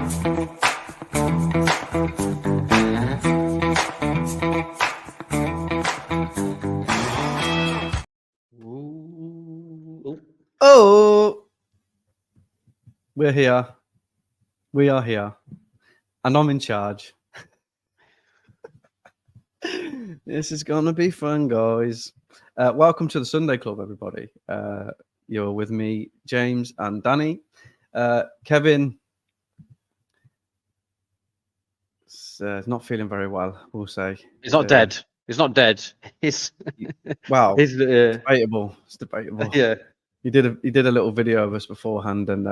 Oh, we're here. We are here. And I'm in charge. This is going to be fun, guys. Welcome to the Sunday Club, everybody. You're with me, James and Danny. Kevin is not feeling very well, we'll say. He's not dead. He's not dead. He's wow. He's debatable. It's debatable. Yeah. He did a little video of us beforehand, and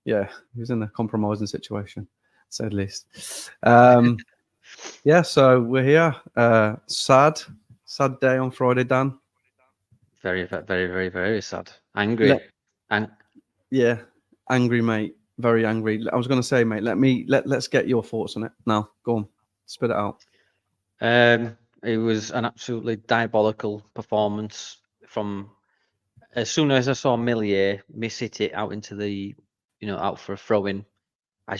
yeah, he was in a compromising situation, to say the least. Yeah, so we're here. Sad day on Friday, Dan. Very, very, very, very sad. Angry. Yeah, angry, mate. Very angry. I was going to say, mate, let's get your thoughts on it. Now, go on, spit it out. It was an absolutely diabolical performance from as soon as I saw Millier miss it out into the, out for a throw-in. I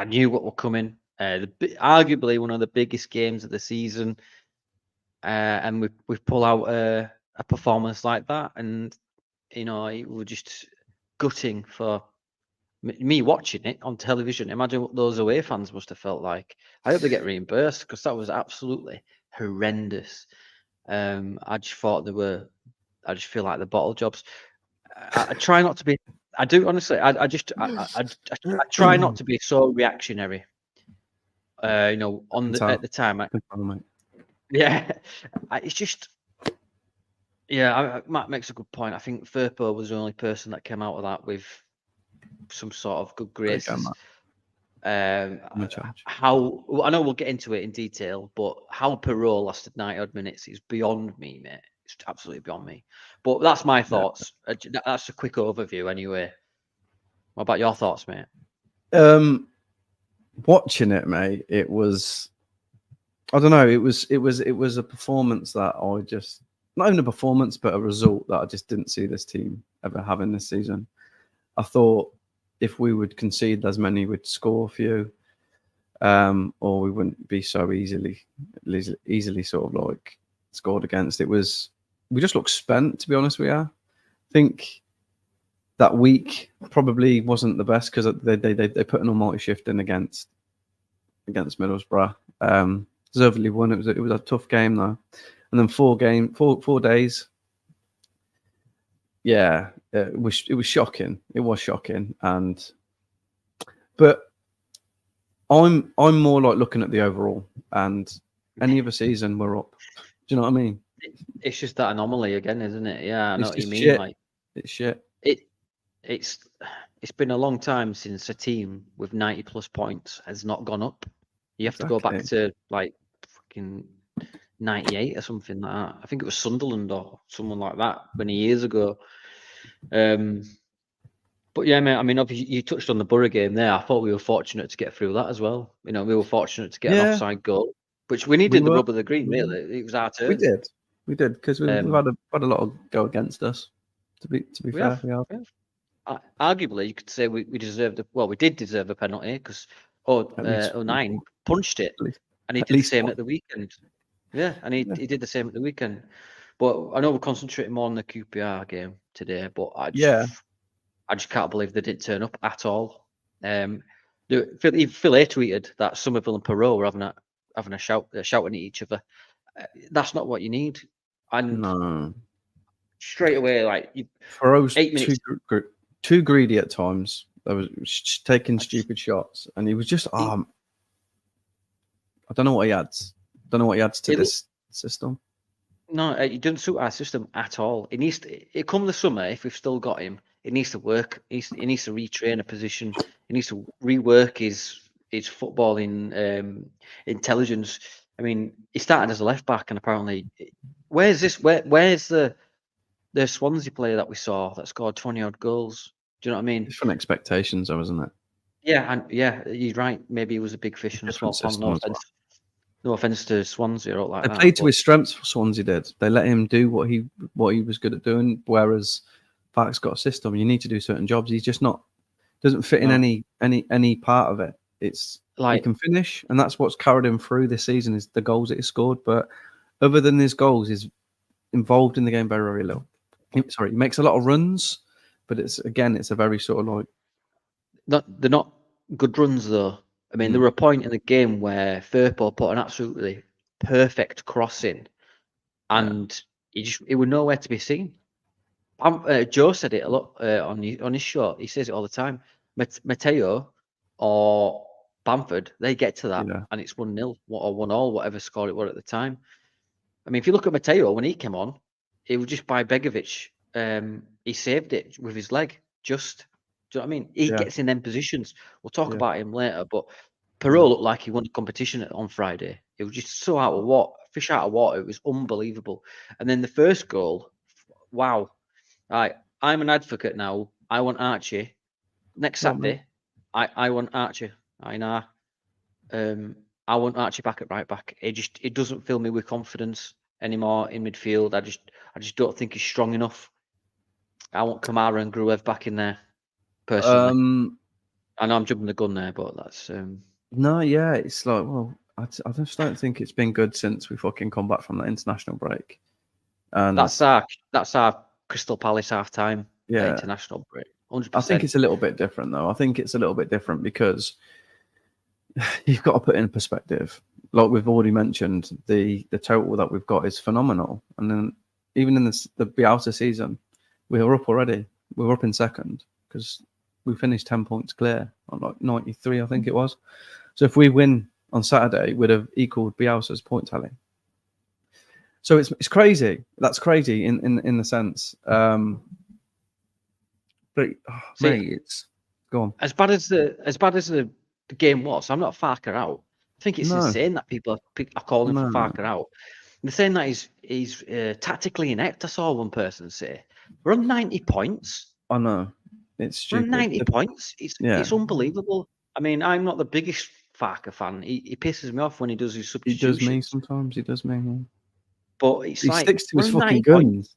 knew what were coming. Arguably one of the biggest games of the season, and we pull out a performance like that, and it was just gutting for me watching it on television. Imagine what those away fans must have felt like. I hope they get reimbursed, because that was absolutely horrendous. I just thought I just feel like the bottle jobs. I try not to be. I do honestly. I try not to be so reactionary. At the time. Yeah, it's just. Yeah, Matt makes a good point. I think Firpo was the only person that came out of that with some sort of good graces. How I know we'll get into it in detail, but how Perot lasted 90 odd minutes is beyond me, mate. It's absolutely beyond me. But that's my thoughts. Yeah. That's a quick overview, anyway. What about your thoughts, mate? Watching it, mate, it was. I don't know. It was a performance that I just. Not even a performance, but a result that I just didn't see this team ever having this season. I thought if we would concede as many, we'd score a few, or we wouldn't be so easily sort of like scored against. We just looked spent, to be honest with you. I think that week probably wasn't the best, because they put an almighty shift in against Middlesbrough. Deservedly won. It was a tough game though. And then 4 days. Yeah, it was shocking. It was shocking. But I'm more like looking at the overall, and any other season we're up. Do you know what I mean? It's just that anomaly again, isn't it? Yeah, I know what you mean. Shit. Like it's shit. It's been a long time since a team with 90 plus points has not gone up. You have to go back to like fucking 98 or something like that. I think it was Sunderland or someone like that many years ago. But yeah, mate, I mean, obviously you touched on the Borough game there. I thought we were fortunate to get through that as well. We were fortunate to get an offside goal, which we needed the rub of the green, really. It was our turn. We did, because we've had a lot of go against us, to be fair. We have. Arguably, you could say we deserved we did deserve a penalty, because 09 punched it, and he did the same at the weekend. Yeah, and he did the same at the weekend. But I know we're concentrating more on the QPR game today, but I just can't believe they didn't turn up at all. Phil A tweeted that Somerville and Perot were having a shouting at each other. That's not what you need. And no. Straight away, like Perot's 8 minutes too greedy at times. I was taking stupid shots, and he was just I don't know what he adds. Don't know what he adds to this system. No, it doesn't suit our system at all. It needs to. Come the summer, if we've still got him, it needs to work. He needs to retrain a position. He needs to rework his footballing intelligence. I mean, he started as a left back, and apparently, where's the Swansea player that we saw that scored 20 odd goals? Do you know what I mean? Different expectations, though, isn't it? Yeah, and you're right. Maybe he was a big fish in a small pond. No offense to Swansea or like that. They played to his strengths. Swansea did. They let him do what he was good at doing. Whereas Park's got a system. You need to do certain jobs. He's just not Doesn't fit in No. any part of it. It's he Like, can finish, and that's what's carried him through this season is the goals that he scored. But other than his goals, he's involved in the game very, very little. He makes a lot of runs, but it's a very sort of like they're not good runs though. I mean, there were a point in the game where Firpo put an absolutely perfect cross in, and he was nowhere to be seen. Joe said it a lot on his show. He says it all the time. Mateo or Bamford, they get to that, yeah, and it's 1-0 or 1-1, whatever score it was at the time. I mean, if you look at Mateo when he came on, it was just by Begovic. He saved it with his leg. Just, do you know what I mean? He yeah, gets in them positions. We'll talk yeah, about him later, but yeah. Perot looked like he won the competition on Friday. It was just so out of water, fish out of water. It was unbelievable. And then the first goal, wow. Right, I'm an advocate now. I want Archie next Go on, mate. Saturday. I want Archie. I know. I want Archie back at right back. It doesn't fill me with confidence anymore in midfield. I just don't think he's strong enough. I want Kamara and Gruev back in there personally. I know I'm jumping the gun there, but that's No, yeah, it's like, well, I just don't think it's been good since we fucking come back from that international break. And that's our Crystal Palace half time yeah, international break. I think 100%. it's a little bit different though. I think it's a little bit different because you've got to put it in perspective. Like we've already mentioned, the total that we've got is phenomenal. And then even in the Bielsa season, we were up already. We were up in second because we finished 10 points clear on like 93, I think it was. So if we win on Saturday, we'd have equaled Bielsa's point tally. So it's crazy. That's crazy in the sense. But See, mate, it's go on. as bad as the game was, I'm not Farker out. I think it's No, insane that people are calling for no, Farker out. They're saying that he's tactically inept. I saw one person say, "We're on 90 points. I know. It's We're on stupid. 90 points. Yeah, It's unbelievable." I mean, I'm not the biggest Farker fan. He pisses me off when he does his he does me substitutions. sometimes. He does me. Yeah. But it's He like sticks to we're his on fucking 90 points. guns.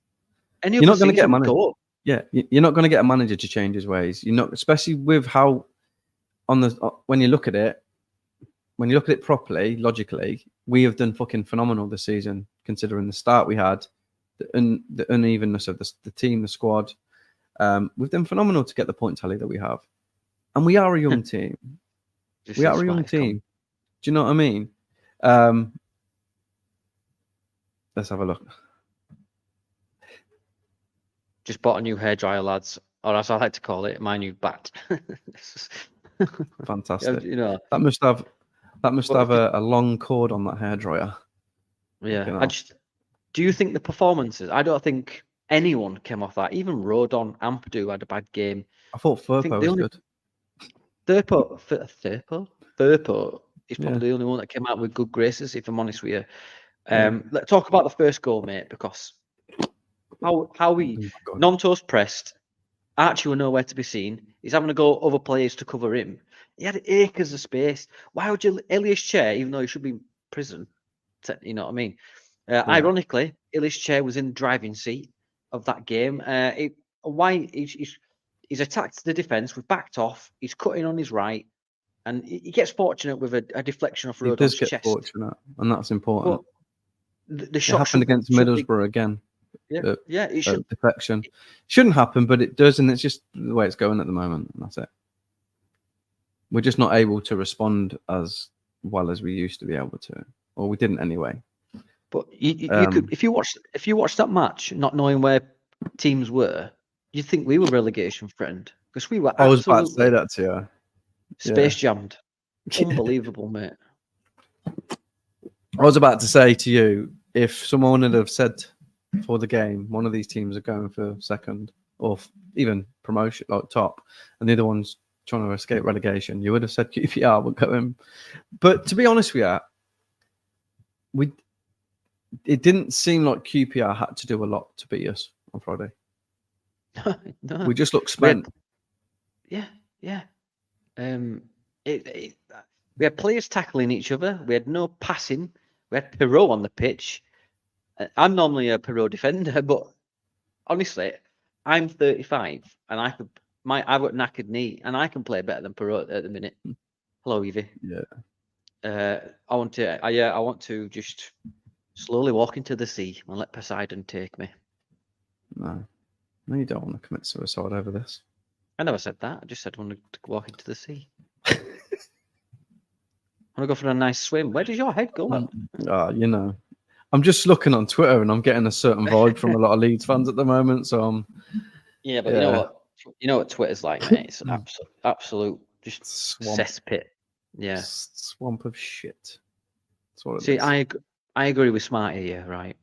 Any You're other not going to get a season would manager. go up. Yeah, you're not going to get a manager to change his ways. You're not, especially with how when you look at it, properly, logically, we have done fucking phenomenal this season, considering the start we had, the unevenness of the team, the squad. We've done phenomenal to get the point tally that we have, and we are a young team. This We is are a young smartest team. comment. Do you know what I mean? Let's have a look. Just bought a new hairdryer, lads, or as I like to call it, my new bat. Fantastic. You know, That must have but a long cord on that hairdryer. yeah. Do you think the performances? I don't think anyone came off that. Even Rodon, Ampadu had a bad game. I thought I think Firpo the was only good. Thurpo is Yeah. probably the only one that came out with good graces. If I'm honest with you, Yeah. let's talk about the first goal, mate, because how we Oh my God. non-toast pressed. Archie were nowhere to be seen. He's having to go other players to cover him. He had acres of space. Why would you Elias Chair, even though he should be in prison? You know what I mean? Yeah. Ironically, Elias Chair was in the driving seat of that game. Why he's attacked the defence. We've backed off. He's cutting on his right, and he gets fortunate with a deflection off He does Rodon's get chest. fortunate, and that's important. But the It shot happened against should be. Middlesbrough again. Yeah. It should. Deflection shouldn't happen, but it does, and it's just the way it's going at the moment. And that's it. We're just not able to respond as well as we used to be able to, or we didn't anyway. But you could, if you watch that match, not knowing where teams were, you'd think we were relegation threatened because we were I was about to say absolutely that to you. space jammed. Unbelievable, mate. I was about to say to you, if someone had have said for the game, one of these teams are going for second or even promotion, like top, and the other one's trying to escape relegation, you would have said QPR would go in. But to be honest with you, it didn't seem like QPR had to do a lot to beat us on Friday. No. We just looked spent. Yeah. We had players tackling each other. We had no passing. We had Perot on the pitch. I'm normally a Perot defender, but honestly, I'm 35 and I could I've got knackered knee, and I can play better than Perot at the minute. Hello, Evie. Yeah. I want to just slowly walk into the sea and let Poseidon take me. No, you don't want to commit suicide over this. I never said that. I just said I want to walk into the sea. I want to go for a nice swim. Where does your head go? I'm just looking on Twitter and I'm getting a certain vibe from a lot of Leeds fans at the moment. So yeah, but you know what Twitter's like, mate. It's an absolute just cesspit. Yeah, swamp of shit. That's what it See, is. I agree with Smarty here, right?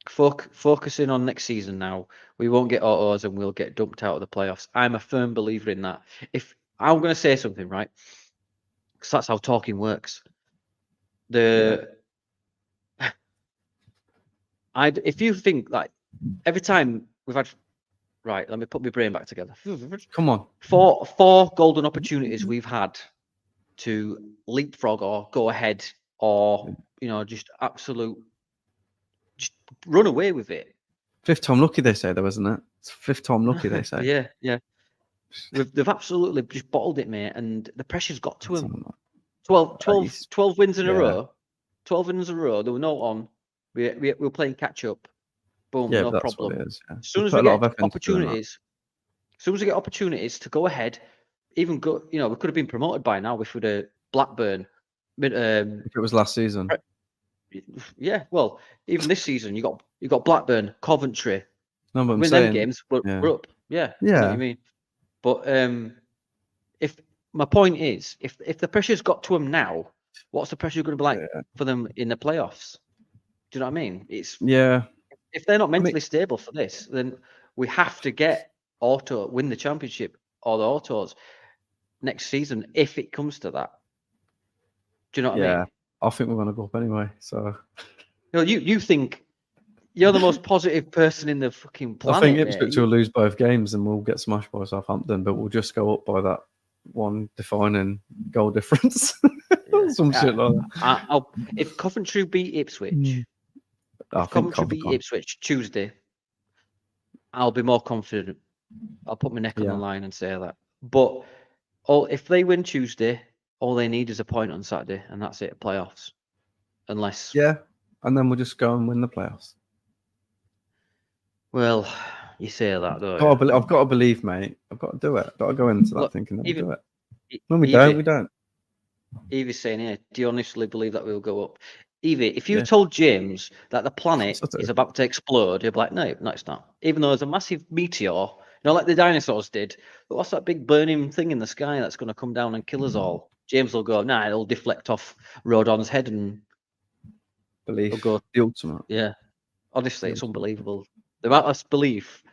Focusing on next season now, we won't get autos and we'll get dumped out of the playoffs. I'm a firm believer in that. If I'm going to say something, right? Because that's how talking works. If you think like every time we've had, right, let me put my brain back together. Come on. Four golden opportunities we've had to leapfrog or go ahead or just run away with it. Fifth time lucky, they say, though, isn't it? It's fifth time lucky, they say. Yeah. They've absolutely just bottled it, mate, and the pressure's got to them. 12 wins in a row. 12 wins in a row. There were no on. We were playing catch up. Boom, no that's problem. What it is, As soon as we get opportunities to go ahead, even go, we could have been promoted by now if we'd have Blackburn. If it was last season. Yeah, well, even this season, you got Blackburn, Coventry. No, but I'm win saying, them games, we're up. Yeah, yeah. I know what you mean. But if my point is, if the pressure's got to them now, what's the pressure going to be like for them in the playoffs? Do you know what I mean? It's If they're not mentally stable for this, then we have to get win the championship or the autos next season if it comes to that. Do you know what I mean? I think we're going to go up anyway. So, you think you're the most positive person in the fucking planet. I think Ipswich will lose both games and we'll get smashed by Southampton, but we'll just go up by that one defining goal difference. Some shit like that. If Coventry beat Ipswich, Tuesday, I'll be more confident. I'll put my neck on the line and say that. But if they win Tuesday, all they need is a point on Saturday, and that's it. Playoffs, unless and then we'll just go and win the playoffs. Well, you say that, don't you? I've got to believe, mate. I've got to do it. I've got to go into that thinking that we'll do it. When we don't, we don't. Evie's saying here, do you honestly believe that we'll go up? Evie, if you told James that the planet is about to explode, he'd be like, no, it's not. Even though there's a massive meteor, like the dinosaurs did. But what's that big burning thing in the sky that's going to come down and kill us all? James will go, nah, it'll deflect off Rodon's head and belief. Go, the ultimate. Yeah. Honestly, it's unbelievable. The amount of belief.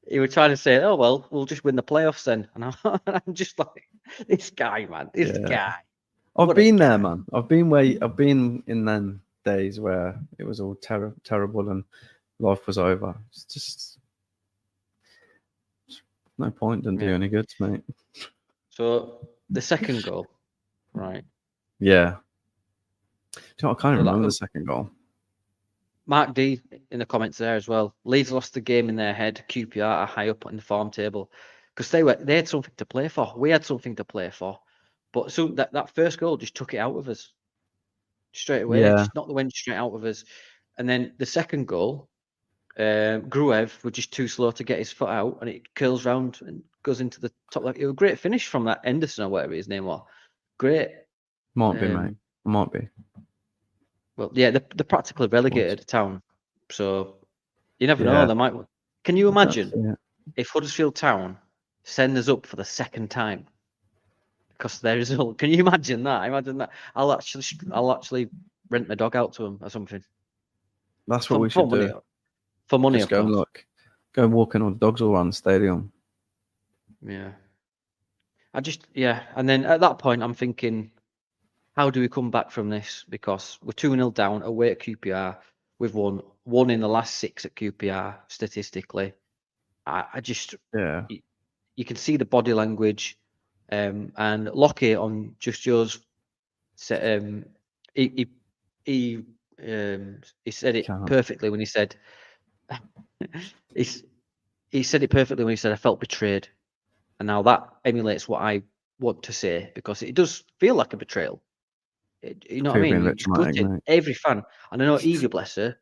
He was trying to say, oh, well, we'll just win the playoffs then. And I'm just like, this guy, man, this guy. I've been there, man. I've been in them days where it was all terrible and life was over. It's just no point. Didn't do any good, mate. So the second goal, right? Yeah. I can't even remember the second goal. Mark D in the comments there as well. Leeds lost the game in their head. QPR are high up on the form table because they had something to play for. We had something to play for, but soon that first goal just took it out of us straight away. Just knocked the wind straight out of us. And then the second goal, Gruev was just too slow to get his foot out, and it curls round and goes into the top. It was a great finish from that Henderson or whatever his name was. Great. Might be, mate. Might be. Well, yeah, they're practically relegated Town, so you never know. They might. Can you imagine if Huddersfield Town send us up for the second time because their result? Can you imagine that? Imagine that. I'll actually rent my dog out to them or something. That's what we should do. For money, just go and go walking on dogs all around the stadium. Yeah. And then at that point, I'm thinking, how do we come back from this? Because we're 2-0 down away at QPR. We've won 1 in the last 6 at QPR statistically. I just you can see the body language, and Lockie on Just Yours said he said it perfectly when he said he said it perfectly when he said I felt betrayed. And now that emulates what I want to say, because it does feel like a betrayal. You know what I Feel being mean? a bit It's traumatic, gutted. mate. Every fan. And I know Evie, bless her,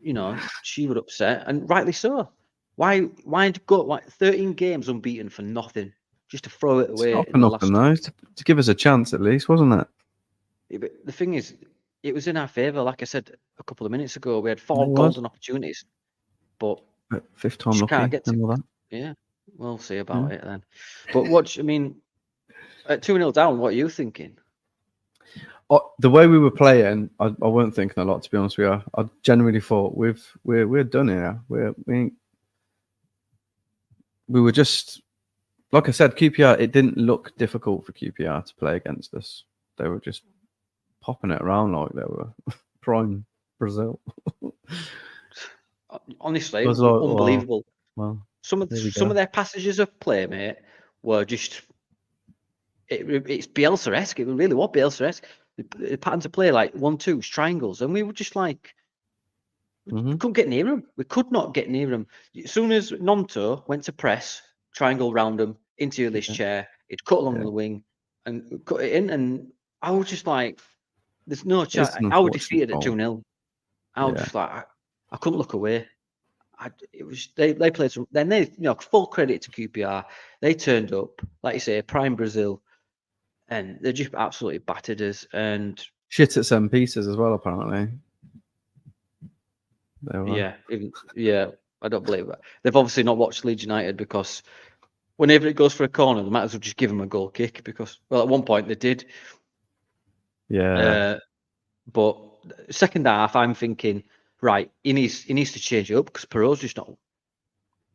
you know, she was upset, and rightly so. Why go like 13 games unbeaten for nothing? Just to throw it It's away not for in the nothing last. though. To give us a chance at least, wasn't it? But the thing is, it was in our favour. Like I said a couple of minutes ago, we had It 4 was. golden opportunities, but But fifth time just can't lucky get to. and all that. Yeah, we'll see Yeah. about it then. But I mean, at 2-0 down, what are you thinking? The way we were playing, I weren't thinking a lot, to be honest with you. I genuinely thought we're done here. We were just, like I said, QPR. It didn't look difficult for QPR to play against us. They were just popping it around like they were prime Brazil. Honestly, I was like, unbelievable. well, Some there we of go. their passages of play, mate, were just it's Bielsa-esque. It really was Bielsa-esque. The patterns of play, like 1-2 triangles, and we were just like, we couldn't get near him. We could not get near him. As soon as Nonto went to press, triangle round him into this chair, he'd cut along the wing and cut it in, and I was just like, there's no chance. It's an I was unfortunate defeated at goal. 2-0. I was Yeah. just like, I couldn't look away. It was they played some. Then they, full credit to QPR. They turned up, like you say, prime Brazil, and they just absolutely battered us. And Shit at 7 pieces as well, apparently. They were. I don't believe that. They've obviously not watched Leeds United, because whenever it goes for a corner, they might as well just give them a goal kick, because, well, at one point they did. Yeah. But second half, I'm thinking, right, he needs to change it up, because Perot's just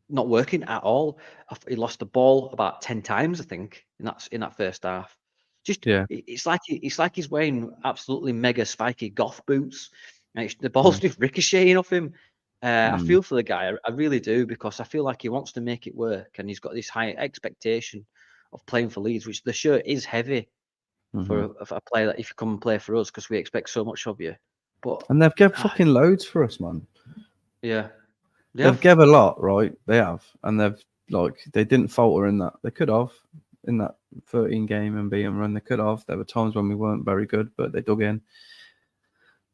not working at all. He lost the ball about 10 times, I think, in that first half. Just Yeah. it's like he's wearing absolutely mega spiky goth boots, and the ball's just ricocheting off him. I feel for the guy, I really do, because I feel like he wants to make it work, and he's got this high expectation of playing for Leeds, which the shirt is heavy for a player that if you come and play for us, because we expect so much of you. But And they've given fucking loads for us, man. yeah, They've given a lot, right? They have, and they didn't falter in that. They could have in that 13 game and beat run. They could have. There were times when we weren't very good, but they dug in.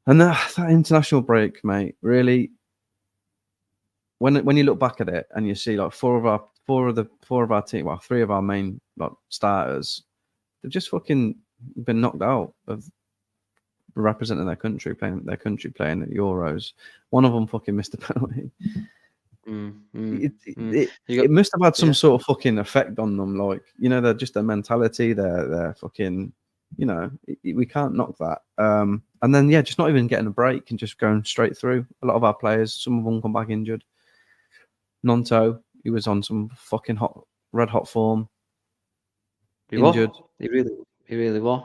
And that international break, mate, really. When you look back at it and you see like four of our team, well, 3 of our main starters, they've just fucking been knocked out of representing their country, playing at Euros. One of them fucking missed a penalty. It must have had some sort of fucking effect on them. Like, they're just their mentality, their fucking, we can't knock that. And then, just not even getting a break and just going straight through. A lot of our players, some of them come back injured. Nonto, he was on some fucking red hot form. Injured. He really was.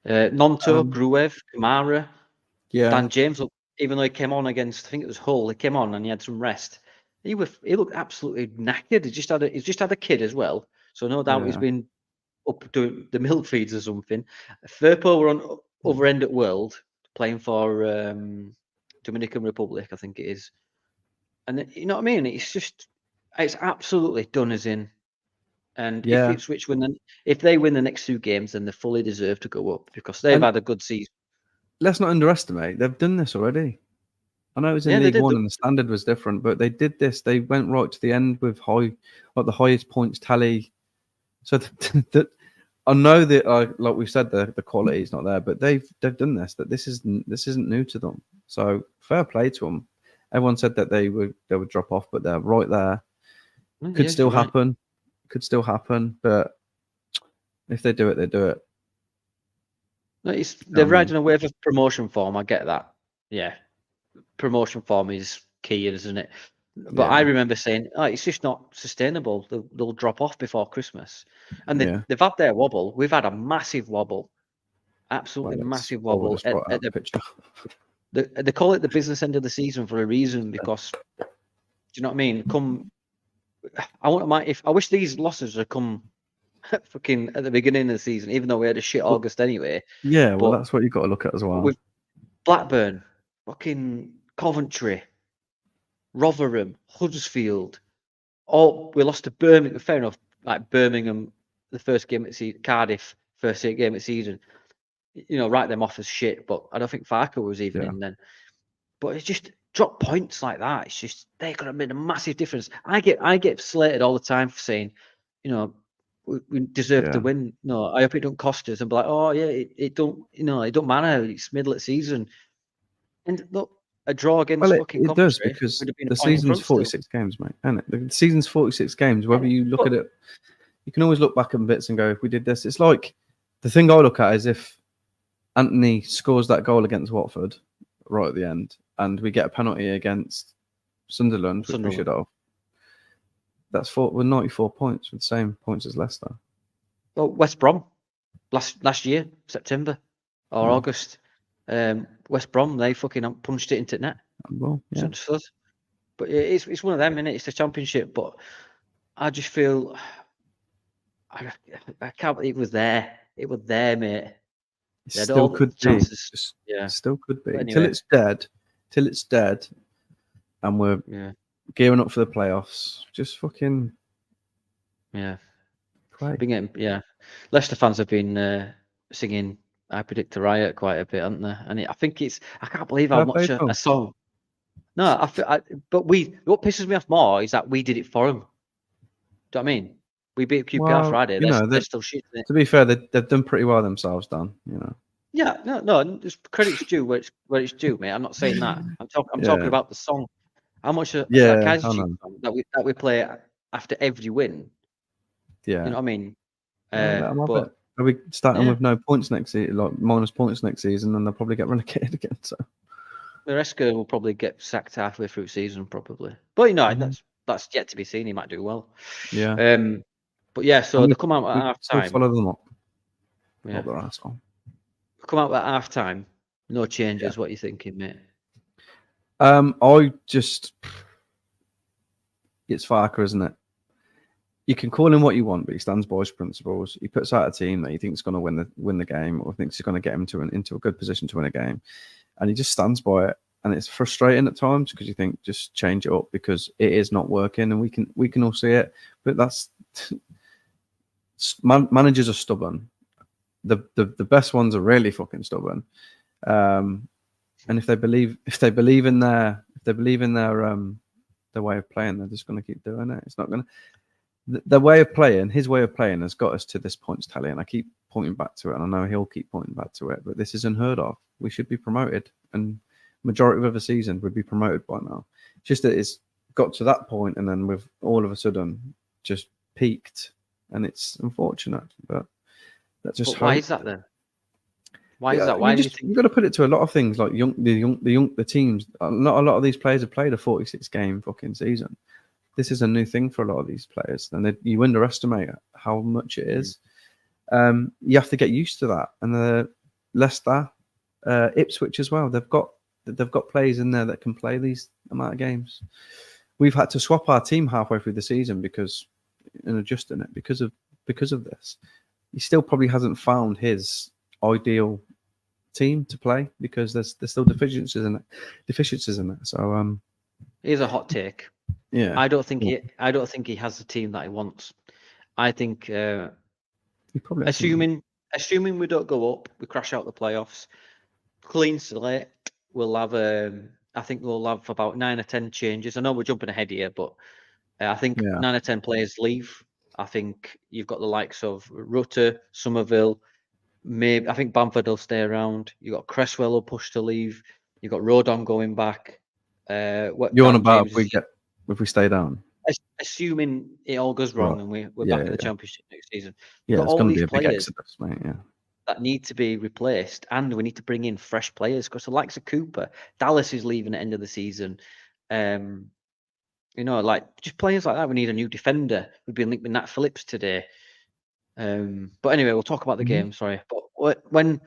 Nonto, Gruev, Kamara, Dan James. Even though he came on against, I think it was Hull, he came on and he had some rest. He looked absolutely knackered. He's just had a kid as well, so no doubt he's been up doing the milk feeds or something. Firpo were on other end at World playing for Dominican Republic, I think it is. And you know what I mean? It's absolutely done us in. And if they win the next 2 games, then they fully deserve to go up, because they've had a good season. Let's not underestimate. They've done this already. I know it was in League One and the standard was different, but they did this. They went right to the end with the highest points tally. So that I know that, like we said, the quality is not there, but they've done this. That this isn't new to them. So fair play to them. Everyone said that they would drop off, but they're right there. Could still happen. Could still happen, but if they do it, they do it. No, they're riding a wave of promotion form. I get that. Yeah, promotion form is key, isn't it? But I remember saying, it's just not sustainable. They'll drop off before Christmas, and they've had their wobble. We've had a massive wobble, absolutely massive wobble. They call it the business end of the season for a reason, because do you know what I mean? I wish these losses had come fucking at the beginning of the season, even though we had a shit August anyway. Yeah, well, that's what you've got to look at as well. With Blackburn, fucking Coventry, Rotherham, Huddersfield. We lost to Birmingham. Fair enough. like Birmingham, the first game at Cardiff, first game of season. Write them off as shit. But I don't think Farker was even in then. But it's just drop points like that. It's just they could have made a massive difference. I get slated all the time for saying, we deserve to win. No, I hope it don't cost us. And be like, oh yeah, it don't. It don't matter. It's middle of season. And look, a draw against fucking it does, Coventry because would have been the a point in season's front still. 46 games, mate, isn't it? The season's 46 games. Whether you look at it, you can always look back on bits and go, if we did this, it's like the thing I look at is if Anthony scores that goal against Watford right at the end, and we get a penalty against Sunderland, which we should have. That's we're 94 points with the same points as Leicester. Well, West Brom last year, September or August. West Brom, they fucking punched it into net. Well, yeah. But it's one of them, innit? It's the Championship. But I just feel I can't believe it was there. It was there, mate. It still could be. Yeah, still could be. Anyway. Till it's dead, and we're gearing up for the playoffs. Just fucking play. Leicester fans have been singing "I Predict a Riot" quite a bit, haven't they? And I think I can't believe how much a song. No, but what pisses me off more is that we did it for them. Do you know what I mean? We beat QPR Friday. They're still shit. To be fair, they've done pretty well themselves, Dan. Yeah, no. Credit's due where it's due, mate. I'm not saying that. I'm talking about the song. How much a Kaiser Chiefs song that we play after every win. Yeah, you know what I mean. But are we starting with no points next season, like minus points next season, and they'll probably get relegated again? So Maresca will probably get sacked halfway through season, probably. But that's yet to be seen. He might do well. Yeah. But yeah, so they come out at half time. Follow them up. Yeah. Not their asshole. Come out at half time. No changes. What are you thinking, mate? It's Farker, isn't it? You can call him what you want, but he stands by his principles. He puts out a team that he thinks is going to win the game, or thinks is going to get him into a good position to win a game, and he just stands by it. And it's frustrating at times because you think just change it up because it is not working, and we can all see it. But that's managers are stubborn. The best ones are really fucking stubborn. And if they believe in their way of playing, they're just going to keep doing it. It's not going to. Their way of playing, his way of playing, has got us to this points tally, and I keep pointing back to it, and I know he'll keep pointing back to it. But this is unheard of. We should be promoted, and majority of the season would be promoted by now. It's just that it's got to that point, and then we've all of a sudden just peaked, and it's unfortunate. But that's just why is that then? Why is that? Why do you think you've got to put it to a lot of things like the teams? Not a lot of these players have played a 46 game fucking season. This is a new thing for a lot of these players, and you underestimate how much it is. You have to get used to that. And the Leicester, Ipswich as well. They've got players in there that can play these amount of games. We've had to swap our team halfway through the season because adjusting it because of this. He still probably hasn't found his ideal team to play because there's still deficiencies in it. So here's a hot take. Yeah, I don't think he has the team that he wants. I think he probably assuming we don't go up, we crash out the playoffs, clean slate. We'll have I think we'll have about 9 or 10 changes. I know we're jumping ahead here, but I think 9 or 10 players leave. I think you've got the likes of Rutter, Somerville. Maybe I think Bamford will stay around. You got Cresswell will push to leave. You got Rodon going back. You're on about if we stay down. Assuming it all goes wrong and we're back in the Championship next season. Yeah, it's going to be a big exodus, mate. Yeah, that need to be replaced, and we need to bring in fresh players because the likes of Cooper, Dallas is leaving at the end of the season. Like just players like that. We need a new defender. We've been linked with Nat Phillips today. But anyway, we'll talk about the game. Sorry, but when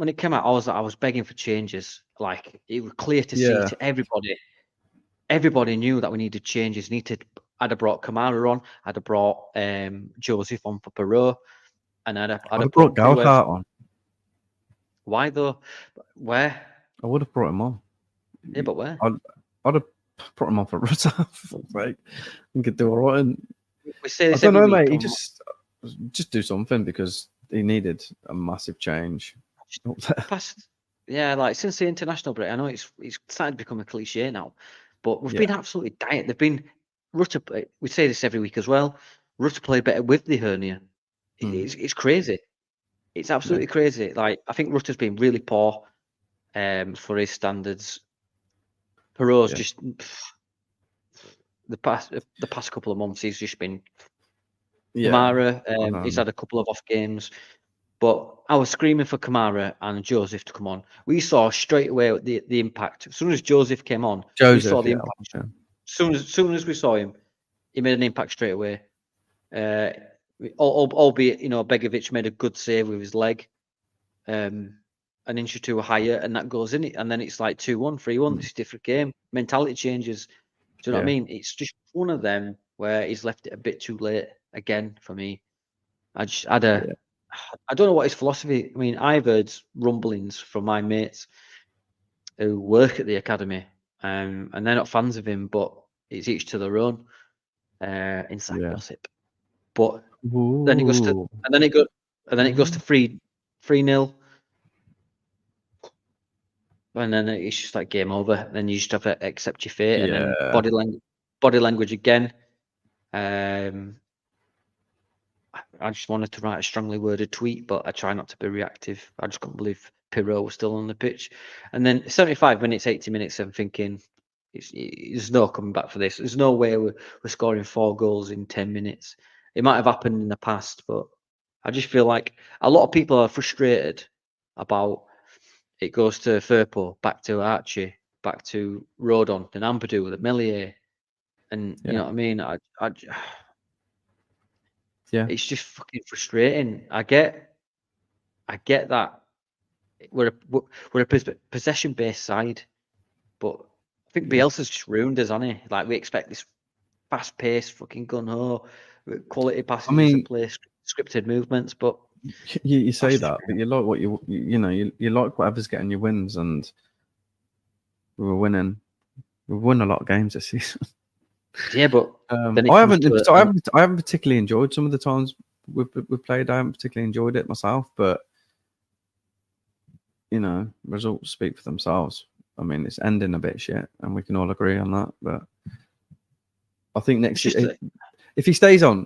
it came out, I was begging for changes. Like it was clear to see to everybody. Everybody knew that we needed changes. I'd have brought Kamara on. I'd have brought Joseph on for Perot, and I'd have brought Galhart on. Why though? Where? I would have brought him on. Yeah, but where? I'd have put him on for Rutter. Like, he could do all right. And We say I this don't every know, week. mate. He just do something because he needed a massive change. Past, yeah, like since the international break, I know it's starting to become a cliche now, but we've Yeah. been absolutely dire. They've been Rutter. We say this every week as well. Rutter played better with the hernia. It's crazy. It's absolutely crazy. Like I think Rutter's been really poor, for his standards. Perot's just the past couple of months. He's just been Kamara. He's had a couple of off games. But I was screaming for Kamara and Joseph to come on. We saw straight away the impact. As soon as Joseph came on, we saw the impact. Soon as we saw him, he made an impact straight away. Albeit, Begovic made a good save with his leg, an inch or two higher, and that goes in it. And then it's like 2-1, 3-1. It's a different game. Mentality changes. Do you know what I mean? It's just one of them where he's left it a bit too late again for me. I don't know what his philosophy. I mean, I've heard rumblings from my mates who work at the academy, and they're not fans of him, but it's each to their own. Inside gossip. But then it goes to, and then it goes to 3-0, and then it's just like game over. And then you just have to accept your fate, and then body language again. I just wanted to write a strongly worded tweet, but I try not to be reactive. I just couldn't believe Pirot was still on the pitch. And then 75 minutes, 80 minutes, I'm thinking, there's no coming back for this. There's no way we're scoring 4 goals in 10 minutes. It might have happened in the past, but I just feel like a lot of people are frustrated about it goes to Firpo, back to Archie, back to Rodon, then Ampadu, the Melier. And you know what I mean? It's just fucking frustrating. I get that we're a possession-based side, but I think Bielsa's just ruined us, hasn't he? Like we expect this fast-paced fucking gun-ho, quality passages to play, scripted movements, but you say that, but you like what you like whatever's getting you wins, and we were winning. We've won a lot of games this season. Yeah, but I haven't particularly enjoyed some of the times we've played. I haven't particularly enjoyed it myself, but results speak for themselves. I mean, it's ending a bit shit, and we can all agree on that. But I think next season, if he stays on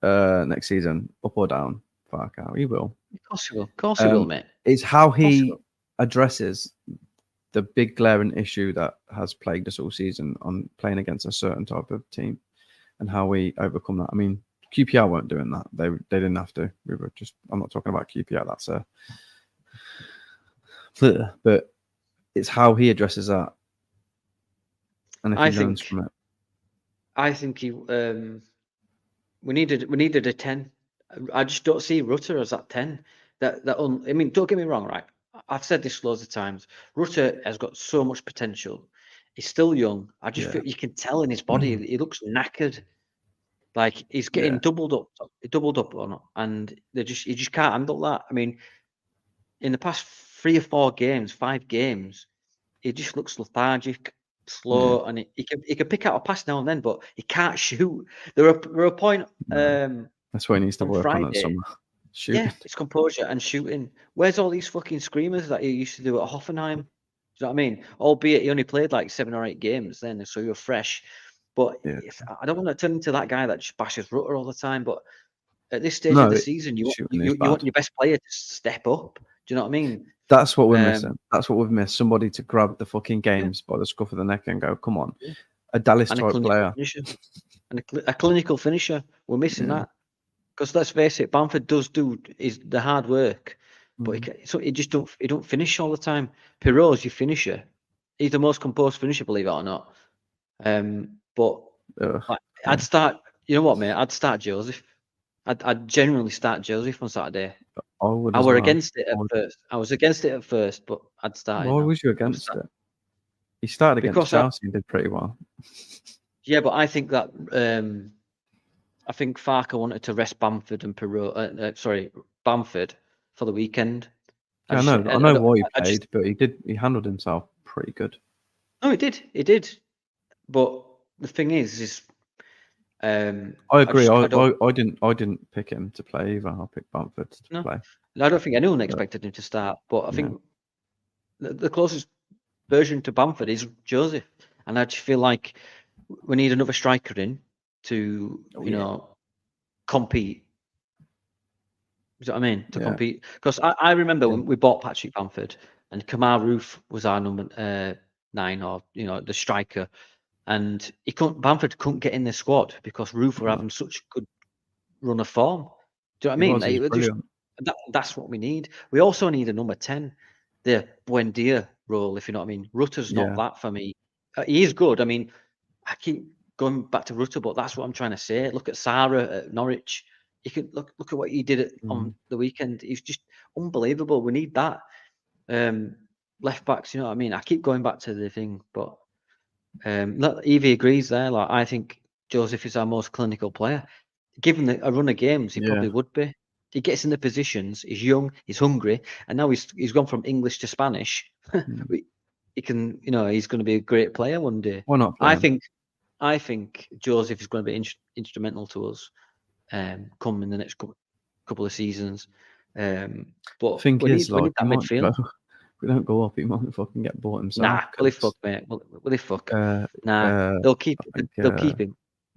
next season, up or down, fuck out, he will. Of course he will, mate. It's how he addresses the big glaring issue that has plagued us all season on playing against a certain type of team, and how we overcome that. I mean, QPR weren't doing that. They didn't have to. We were just. I'm not talking about QPR. That's but it's how he addresses that, and if he learns from it. I think he. We needed a 10. I just don't see Rutter as that 10. I mean, don't get me wrong, right? I've said this loads of times. Rutter has got so much potential. He's still young. I just feel you can tell in his body he looks knackered. Like he's getting doubled up on it, and he just can't handle that. I mean, in the past 3 or 4 games, 5 games, he just looks lethargic, slow, and he can pick out a pass now and then, but he can't shoot. There were a point. That's what he needs to work Friday, on at summer. Shooting. Yeah, it's composure and shooting. Where's all these fucking screamers that he used to do at Hoffenheim? Do you know what I mean? Albeit he only played like 7 or 8 games then, so you're fresh. But I don't want to turn into that guy that just bashes Rutter all the time. But at this stage of the season, you want your best player to step up. Do you know what I mean? That's what we're missing. That's what we've missed. Somebody to grab the fucking games by the scruff of the neck and go, come on. A Dallas type player. And a clinical finisher. We're missing that. Because let's face it, Bamford does do the hard work, but he just don't finish all the time. Pirot's your finisher. He's the most composed finisher, believe it or not. But I'd start. You know what, mate? I'd start Joseph. I'd genuinely start Joseph on Saturday. I were against it at first. I was against it at first, but I'd start. Why was you against it? He started against Chelsea and did pretty well. Yeah, but I think that. I think Farker wanted to rest Bamford and Bamford for the weekend. I know why he played, but he handled himself pretty good. No, he did. But the thing is I agree. I don't. I didn't pick him to play either. I picked Bamford to No, play. I don't think anyone expected him to start. But I think the closest version to Bamford is Joseph, and I just feel like we need another striker in to compete. You know what I mean? To compete, because I remember when we bought Patrick Bamford and Kamar Roof was our number 9, or the striker, and Bamford couldn't get in the squad because Roof were having such a good run of form. Do you know what I mean? He was brilliant. That's what we need. We also need a number 10, the Buendia role, if you know what I mean. Rutter's not that for me. He is good. I mean, I keep going back to Rutter, but that's what I'm trying to say. Look at Sarah at Norwich. You could look at what he did on the weekend. He's just unbelievable. We need that. Left backs, you know what I mean? I keep going back to the thing, but Evie agrees there. Like, I think Joseph is our most clinical player. Given a run of games, he probably would be. He gets in the positions. He's young. He's hungry, and now he's gone from English to Spanish. He can, he's going to be a great player one day. Why not? I think Joseph is going to be instrumental to us come in the next couple of seasons. But we need that midfield. If we don't go up, he might fucking get bought himself. Nah, will he fuck, mate? Will he fuck? They'll keep him.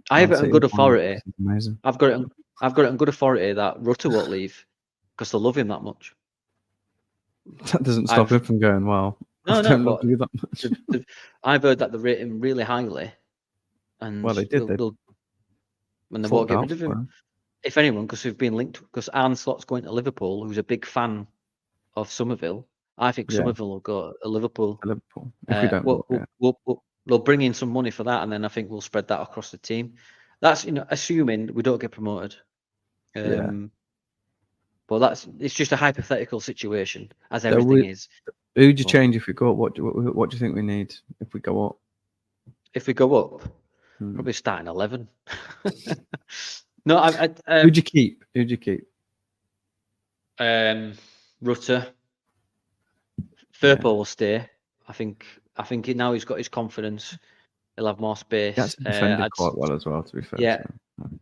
I have it on good authority. Amazing. I've got it on good authority that Rutter won't leave because they love him that much. That doesn't stop him from going, wow. No, don't love you that much. I've heard that they rate him really highly. And well, they did. When they won't get rid of him. If anyone, because we've been linked, because Arne Slot's going to Liverpool, who's a big fan of Somerville. I think Somerville will go to Liverpool. If we don't, they'll bring in some money for that, and then I think we'll spread that across the team. That's assuming we don't get promoted. But it's just a hypothetical situation, as everything is. Who'd you change if we go up? What do you think we need if we go up? If we go up, probably starting 11. No, who'd you keep? Rutter. Thurple will stay. I think now he's got his confidence. He'll have more space. That's defended quite well as well, to be fair.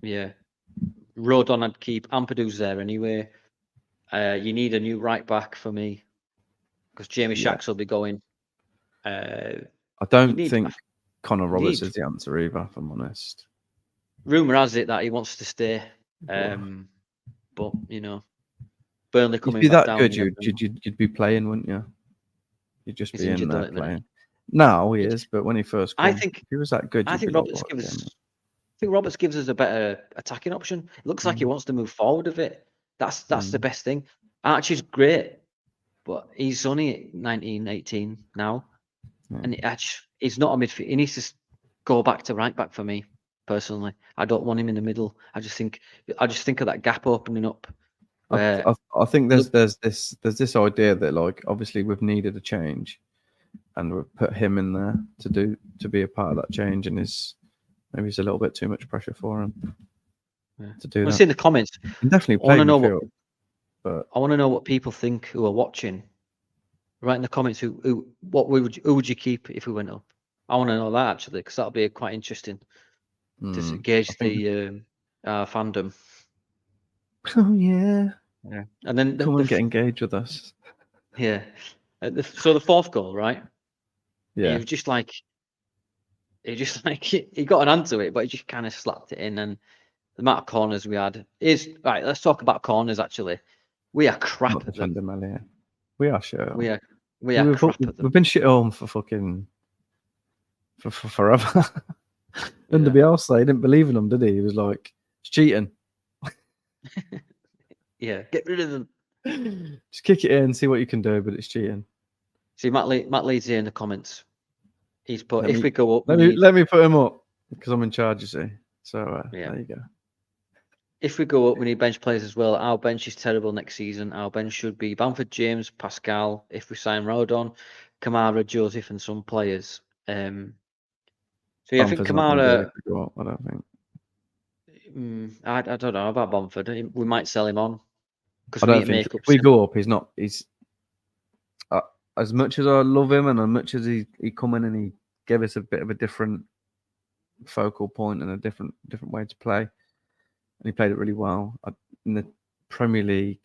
Yeah. Rodon I'd keep. Ampadu's there anyway. You need a new right back for me because Jamie Shacks will be going. I don't think Connor Roberts is the answer either, if I'm honest. Rumour has it that he wants to stay. But Burnley coming back down. If you're that good, you'd be playing, wouldn't you? You'd just be in there playing. Now he is, but when he first came, if he was that good, I think Roberts gives us a better attacking option. It looks like he wants to move forward with it. That's the best thing. Archie's great, but he's only 19, 18 now. And he's not a midfield. He needs to go back to right back for me, personally. I don't want him in the middle. I just think of that gap opening up. I think there's this idea that, like, obviously we've needed a change, and we've put him in there to be a part of that change, and maybe it's a little bit too much pressure for him to do that. I've seen the comments. Definitely play midfield, but I want to know what people think who are watching. Write in the comments who would you keep if we went up? I want to know that actually, because that'll be quite interesting to gauge the fandom. Oh yeah. And then come and get engaged with us. Yeah. So the fourth goal, right? Yeah. He was just like he got an hand to it, but he just kind of slapped it in. And the amount of corners we had is right. Let's talk about corners. Actually, we are crap at them. We are shit. We are crap at them. We've been shit home for fucking for forever. And the Bielsa, he didn't believe in them, did he? He was like, it's cheating. Yeah, get rid of them. Just kick it in, see what you can do, but it's cheating. See, Matt Leeds here in the comments. He's put, we go up... Let me put him up, because I'm in charge, you see. So, there you go. If we go up, we need bench players as well. Our bench is terrible next season. Our bench should be Bamford, James, Pascal, if we sign Rodon, Kamara, Joseph, and some players. So, yeah, I think Kamara... I don't think. I don't know about Bamford. We might sell him on. I don't think if we go up, he's as much as I love him and as much as he come in and he gave us a bit of a different focal point and a different way to play, and he played it really well. In the Premier League,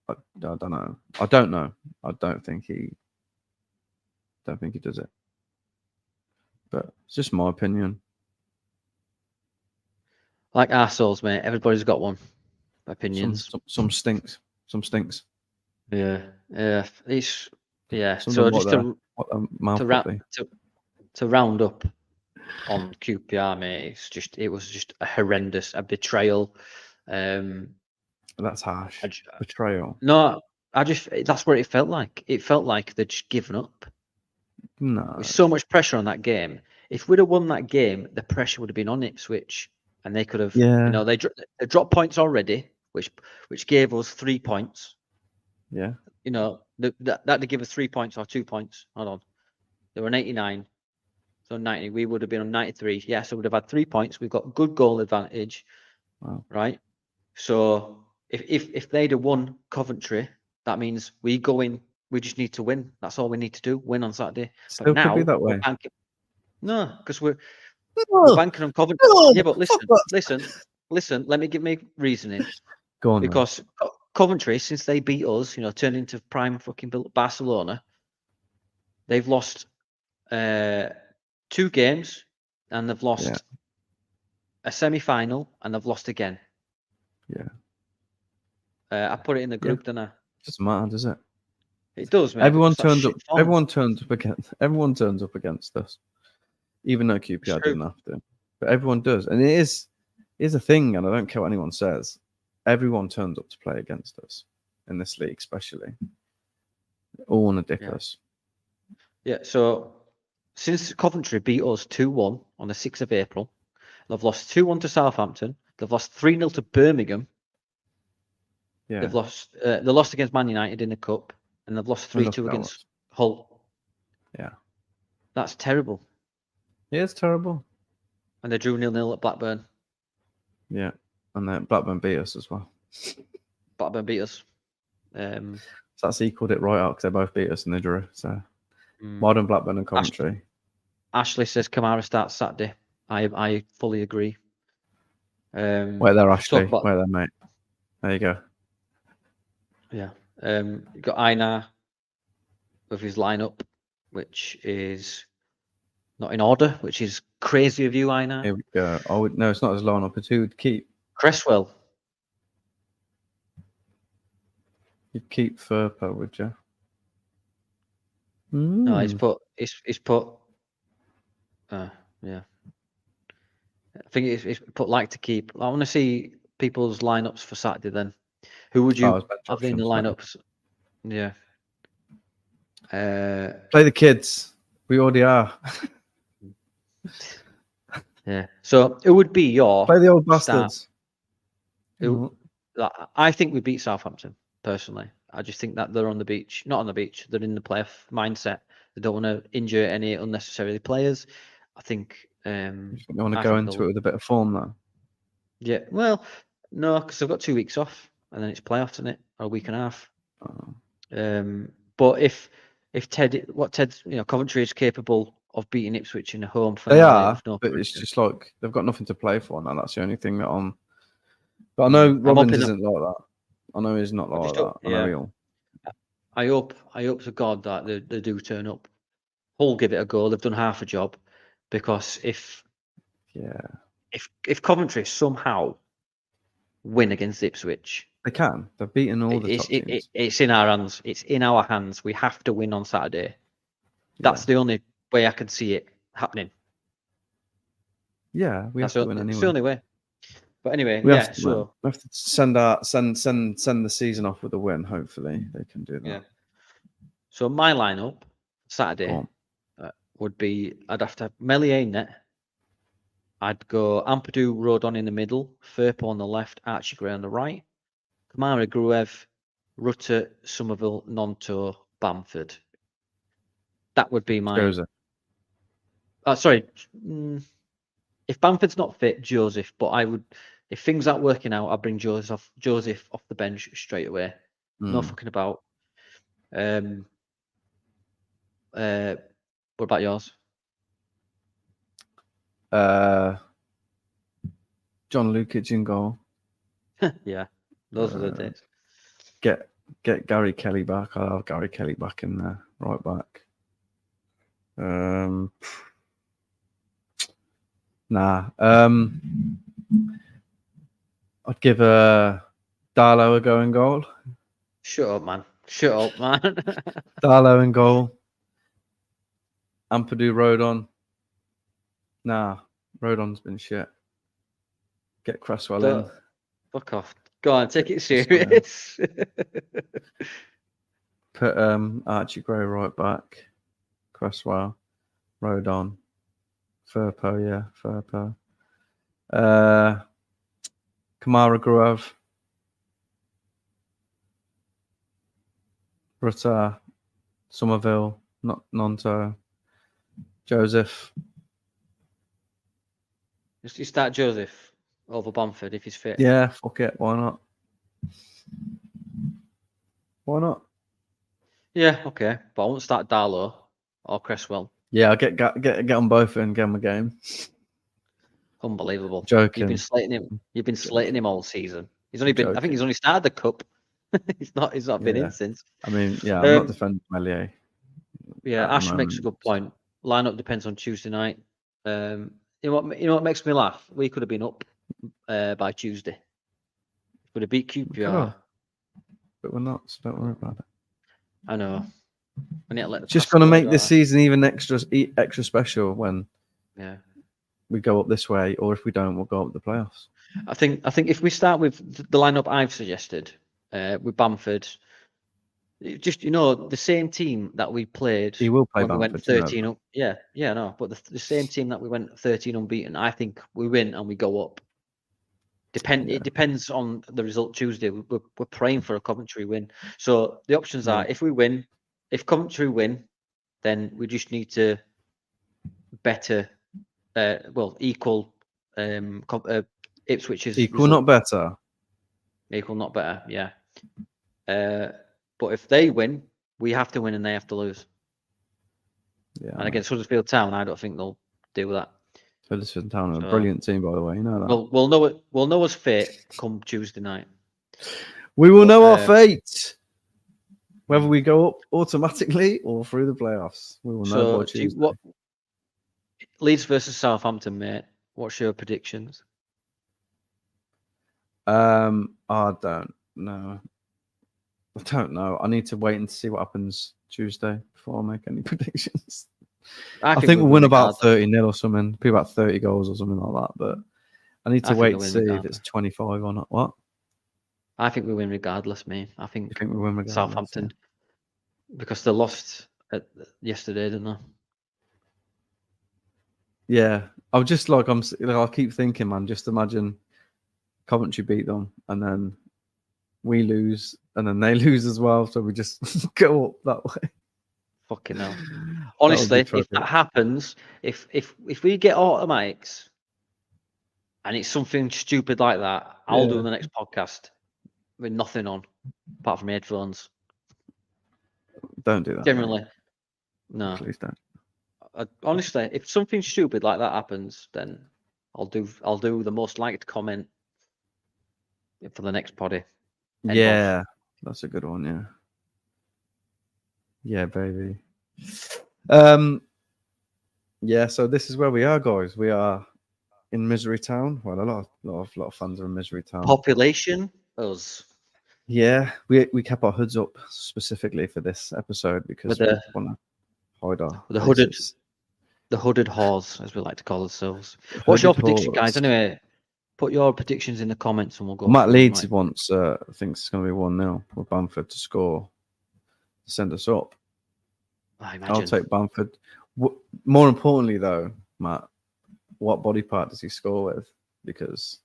I don't know. I don't know. I don't think he does it. But it's just my opinion. Like arseholes, mate. Everybody's got one. Opinions. Some stinks. Some stinks. Yeah. It's Some So of them just what their mouth would be. to round up on QPR, mate. It was just a horrendous, a betrayal. That's harsh. Betrayal. No, that's what it felt like. It felt like they'd just given up. No. With so much pressure on that game. If we'd have won that game, the pressure would have been on Ipswich, and they could have. Yeah. They dropped points already, which gave us 3 points. Yeah. That'd give us 3 points or 2 points. Hold on, they were on 89, so 90. We would have been on 93. Yeah, so we'd have had 3 points. We've got good goal advantage. Wow. Right. So if they'd have won Coventry, that means we go in. We just need to win. That's all we need to do. Win on Saturday. Still but now could be that way. No, because we're banking on Coventry. Yeah, but listen. Let me give me reasoning. Go on. Because Coventry, since they beat us, turned into prime fucking Barcelona. They've lost 2 games, and they've lost a semi-final, and they've lost again. Yeah. I put it in the group, didn't I? Doesn't matter, does it? It does, man. Everyone turns up. Everyone turns up against us, even though QPR didn't have to. But everyone does, and it is a thing. And I don't care what anyone says. Everyone turns up to play against us in this league, especially. They all want to dick us. Yeah. So since Coventry beat us 2-1 on the 6th of April, they've lost 2-1 to Southampton. They've lost 3-0 to Birmingham. Yeah. They've lost. They lost against Man United in the cup, and they've lost 3-2 against Hull. Yeah. That's terrible. Yeah, it's terrible. And they drew 0-0 at Blackburn. Yeah, and then Blackburn beat us as well. Blackburn beat us. So that's equaled it right out because they both beat us and they drew. So modern Blackburn and Coventry. Ashley says Kamara starts Saturday. I fully agree. Wait there, Ashley. Wait there, mate. There you go. Yeah. You got Einar with his lineup, which is not in order, which is crazy of you, Einar. Here we go. Oh no, it's not his lineup. It's who would keep. Cresswell. You'd keep Furpo, would you? No, he's put. Yeah. I think it's put like to keep. I want to see people's lineups for Saturday. Then, who would you have in the lineups? Yeah. Play the kids. We already are. Yeah. So it would be your play the old bastards. I think we beat Southampton personally. I just think that they're on the beach, not on the beach. They're in the playoff mindset. They don't want to injure any unnecessarily players. I think. You want to go into it with a bit of form, though. Yeah. Well, no, because I've got 2 weeks off, and then it's playoffs, isn't it? Or a week and a half. But if Ted's, Coventry is capable of beating Ipswich in a home final. They are, but it's just like they've got nothing to play for now. That's the only thing that I'm. But I know Robbins isn't like that. I know he's not like that. Yeah. I hope to God that they do turn up. Hull give it a go. They've done half a job, because if Coventry somehow win against Ipswich, they can. They've beaten all the top teams. It's in our hands. It's in our hands. We have to win on Saturday. That's the only way I can see it happening. Yeah, we have to win anyway. It's the only way. But anyway, we have to send the season off with a win. Hopefully, they can do that. Yeah. So my lineup Saturday would be: I'd have to have Meslier net. I'd go Ampadu, Rodon in the middle, Firpo on the left, Archie Gray on the right, Kamara, Gruev, Rutter, Somerville, Nonto, Bamford. That would be my. Sorry. If Bamford's not fit, Joseph. But I would, if things aren't working out, I'd bring Joseph off the bench straight away. No fucking about. What about yours? John Lukic in goal. Yeah, those are the days. Get Gary Kelly back. I'll have Gary Kelly back in there, right back. Nah. I'd give Darlow a go in goal. Shut up, man. Shut up, man. Darlow in goal. Ampadu Rodon. Nah, Rodon's been shit. Get Cresswell in. Fuck off. Go on, take it serious. Put Archie Gray right back. Cresswell. Rodon. Firpo. Kamara Grove. Rutter. Somerville. Nonto. Joseph. You start Joseph over Bamford if he's fit. Yeah, fuck it. Why not? Why not? Yeah, okay. But I won't start Darlow or Cresswell. Yeah, I'll get on both and get him a game. Unbelievable. Joking. You've been slating him. You've been slating him all season. He's only been. I think he's only started the cup. he's not been in since. I mean, yeah, I'm not defending Melier. Yeah, Ash makes a good point. Lineup depends on Tuesday night. You know what makes me laugh? We could have been up by Tuesday. Would have beat QPR. But we're not, so don't worry about it. I know. Just going to make this season even extra special when we go up this way, or if we don't, we'll go up the playoffs. I think if we start with the lineup I've suggested, with Bamford, just the same team that we played. He will play when Bamford. We went 13 up. Yeah, no, but the same team that we went 13 unbeaten. I think we win and we go up. It depends on the result Tuesday. We're praying for a Coventry win. So the options are: if we win, if Coventry win, then we just need to equal Ipswich's equal, result. not better. Equal, not better. Yeah. But if they win, we have to win and they have to lose. Yeah. And against Huddersfield Town, I don't think they'll do that. Huddersfield Town are a brilliant team, by the way. You know that. We'll know us fate come Tuesday night. We will know our fate. Whether we go up automatically or through the playoffs, we will know by Tuesday. Leeds versus Southampton, mate. What's your predictions? I don't know. I don't know. I need to wait and see what happens Tuesday before I make any predictions. I think we'll win about 30-0 or something. Be about 30 goals or something like that. But I need to wait to see if it's 25 or not. What? I think we win regardless, mate. I think we win regardless, Southampton, because they lost yesterday, didn't they? Yeah, I was just like I keep thinking, man. Just imagine Coventry beat them, and then we lose, and then they lose as well. So we just go up that way. Fucking hell! Honestly, if that happens, if we get automatics, and it's something stupid like that, I'll do the next podcast with nothing on, apart from headphones. Don't do that. Generally, mate. No. Please don't. Honestly, if something stupid like that happens, then I'll do the most liked comment for the next poddy. Yeah, that's a good one. Yeah. Yeah, baby. Yeah. So this is where we are, guys. We are in Misery Town. Well, a lot of fans are in Misery Town. Population, us. Yeah, we kept our hoods up specifically for this episode because we want to hide our the hooded whores, as we like to call ourselves. What's your prediction, guys? Anyway, put your predictions in the comments and we'll go. Matt Leeds thinks it's going to be 1-0 with Bamford to score, to send us up. I'll take Bamford. More importantly, though, Matt, what body part does he score with? Because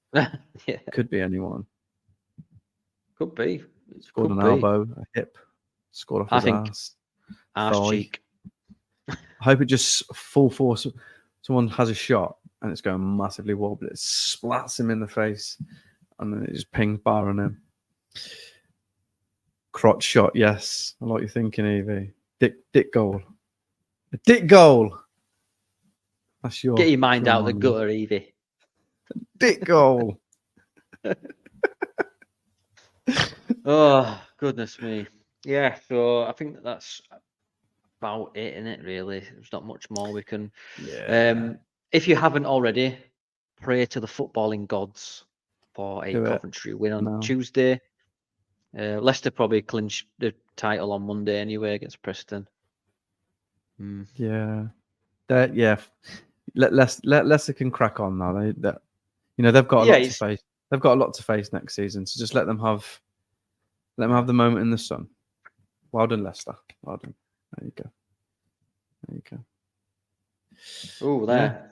it could be anyone. Could be. Scored an elbow, a hip, scored off his arse cheek. I hope it just full force. Someone has a shot and it's going massively wobbly. It splats him in the face and then it just pings bar on him. Crotch shot, yes. I like you thinking, Evie. Dick goal. A dick goal. That's your Get your mind out the mind. gutter, Evie. Dick goal. Oh, goodness me. Yeah, so I think that's about it, isn't it, really? There's not much more we can... Yeah. If you haven't already, pray to the footballing gods for a Do it. Coventry win on No. Tuesday. Leicester probably clinch the title on Monday anyway against Preston. Yeah. Yeah. Leicester can crack on now. They've got a lot to face. They've got a lot to face next season. So just let them have the moment in the sun. Well done, Leicester. Well done. There you go. Oh, there.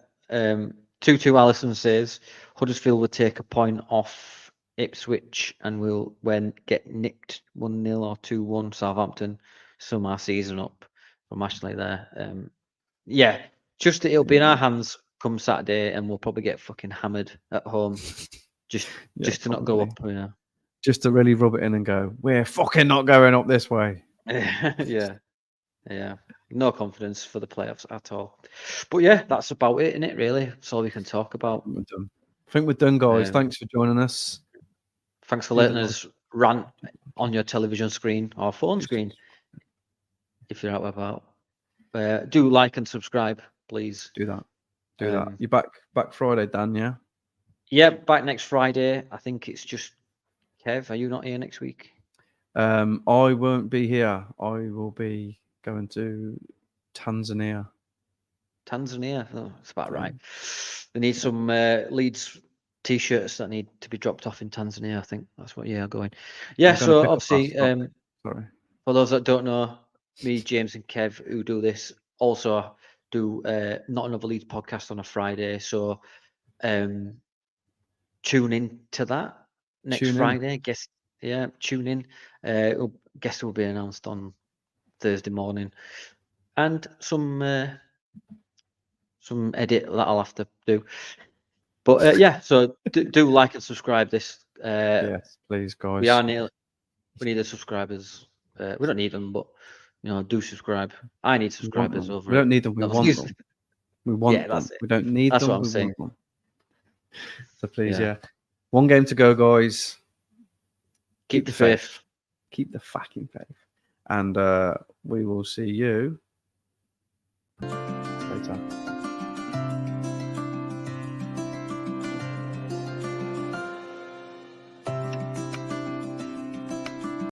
2-2 Allison says Huddersfield will take a point off Ipswich and will get nicked 1-0 or 2-1 Southampton. Sum our season up from Ashley there. Yeah, just it'll be in our hands come Saturday, and we'll probably get fucking hammered at home. Just to not go up. Just to really rub it in and go, we're fucking not going up this way. Yeah. No confidence for the playoffs at all. But yeah, that's about it, isn't it, really? That's all we can talk about. I think we're done, guys. Thanks for joining us. Thanks for letting us rant on your television screen or phone screen, if you're out and about. Do like and subscribe, please. Do that. You're back Friday, Dan, yeah? Yeah, back next Friday. I think it's just Kev. Are you not here next week? I won't be here. I will be going to Tanzania. Oh, that's about right. They need some Leeds t-shirts that need to be dropped off in Tanzania. I think that's what you're going. Yeah, so obviously, sorry. For those that don't know, me, James, and Kev, who do this, also do Not Another Leeds podcast on a Friday. So tune in to that next Friday. Tune in. Guest will be announced on Thursday morning, and some edit that I'll have to do. But yeah, so do like and subscribe this. Yes, please, guys. We need the subscribers. We don't need them, but do subscribe. I need subscribers over. We don't need them. We want them. We want them. We don't need them. That's what I'm saying. Want them. So please, one game to go, guys. Keep the faith. Keep the fucking faith. And we will see you